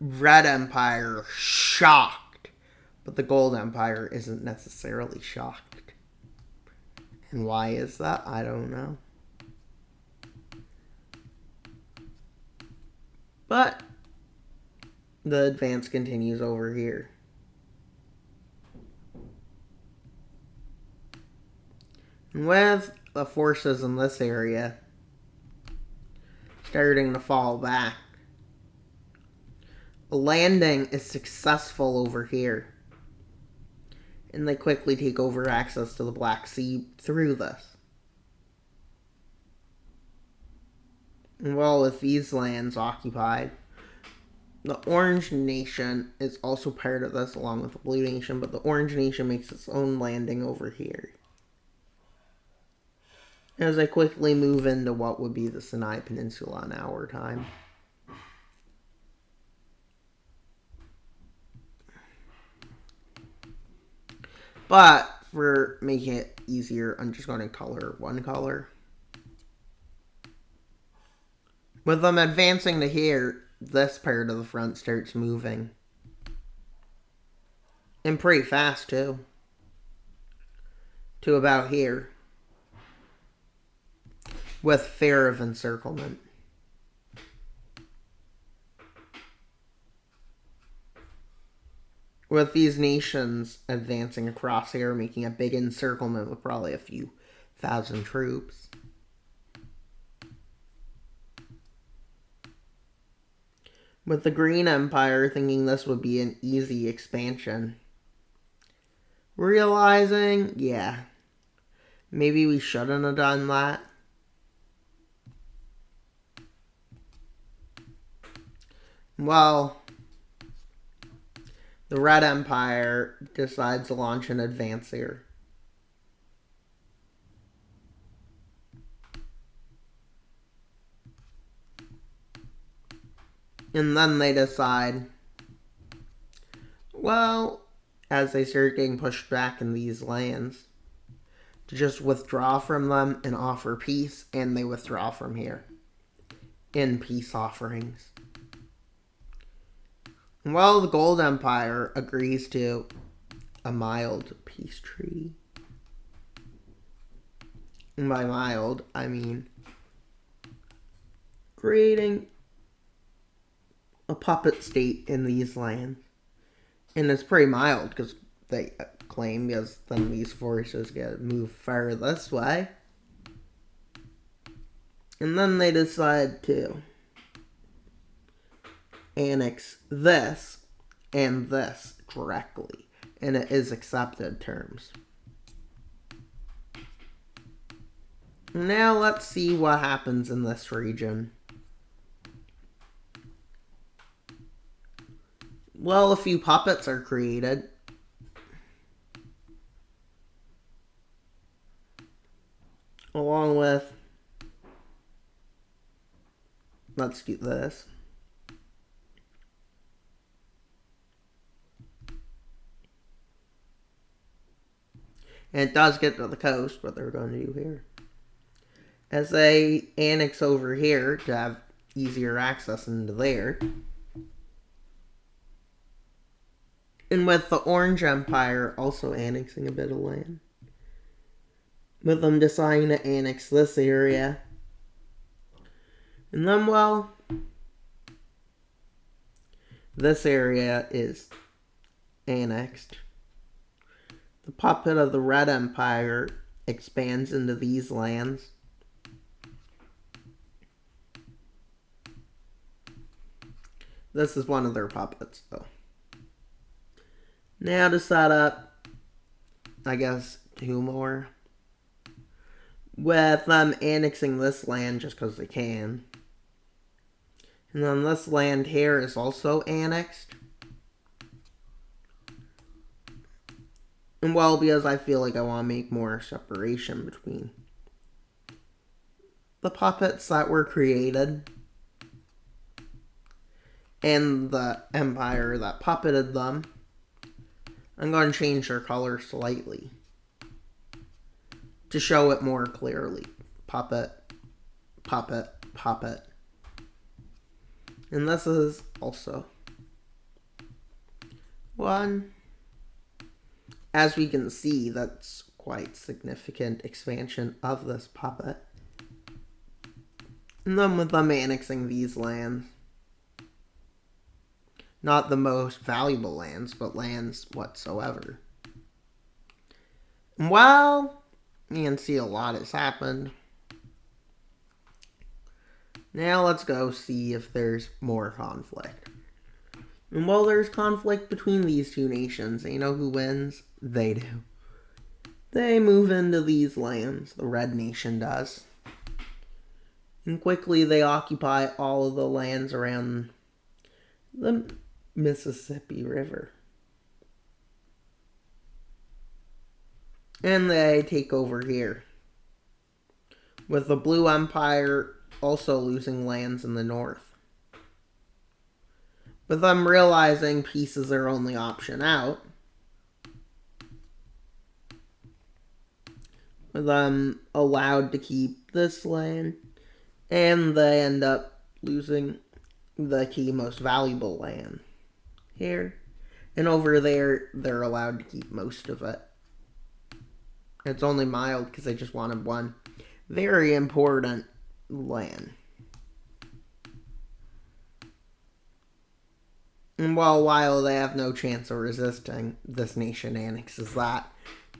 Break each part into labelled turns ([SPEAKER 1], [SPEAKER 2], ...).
[SPEAKER 1] Red Empire shocked, but the Gold Empire isn't necessarily shocked. And why is that? I don't know. But the advance continues over here. And with the forces in this area starting to fall back, a landing is successful over here. And they quickly take over access to the Black Sea through this. And well, with these lands occupied, the Orange Nation is also part of this along with the Blue Nation, but the Orange Nation makes its own landing over here. As I quickly move into what would be the Sinai Peninsula in our time. But for making it easier, I'm just going to color one color. With them advancing to here, this part of the front starts moving. And pretty fast, too. To about here. With fear of encirclement. With these nations advancing across here, making a big encirclement with probably a few thousand troops. With the Green Empire thinking this would be an easy expansion. Realizing, yeah, maybe we shouldn't have done that. Well, the Red Empire decides to launch an advance here. And then they decide, well, as they start getting pushed back in these lands, to just withdraw from them and offer peace, and they withdraw from here in peace offerings. Well, the Gold Empire agrees to a mild peace treaty. And by mild, I mean creating a puppet state in these lands. And it's pretty mild because they claim, because then these forces get moved far this way. And then they decide to annex this and this directly. And it is accepted terms. Now let's see what happens in this region. Well, a few puppets are created. Along with, let's do this. And it does get to the coast, what they're going to do here. As they annex over here to have easier access into there. And with the Orange Empire also annexing a bit of land. With them deciding to annex this area. And then, well, this area is annexed. The puppet of the Red Empire expands into these lands. This is one of their puppets, though. Now to set up, I guess, two more. With them annexing this land just because they can. And then this land here is also annexed. And well, because I feel like I want to make more separation between the puppets that were created and the empire that puppeted them, I'm going to change their color slightly to show it more clearly. Puppet, puppet, puppet. And this is also one. As we can see, that's quite significant expansion of this puppet. And then with them annexing these lands, not the most valuable lands, but lands whatsoever. Well, you can see a lot has happened. Now let's go see if there's more conflict. And while there's conflict between these two nations, you know who wins? They do. They move into these lands, the Red Nation does. And quickly they occupy all of the lands around the Mississippi River. And they take over here, with the Blue Empire also losing lands in the north. With them realizing peace is their only option out, with them allowed to keep this land, and they end up losing the key most valuable land here. And over there, they're allowed to keep most of it. It's only mild because they just wanted one very important land. And while they have no chance of resisting, this nation annexes that,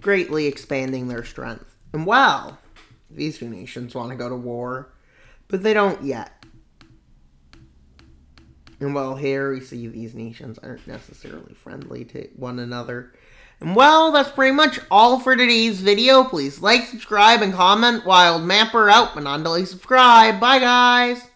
[SPEAKER 1] greatly expanding their strength. And these two nations want to go to war, but they don't yet. And here we see these nations aren't necessarily friendly to one another. And that's pretty much all for today's video. Please like, subscribe, and comment. Wild Mapper out, but not until you subscribe. Bye, guys!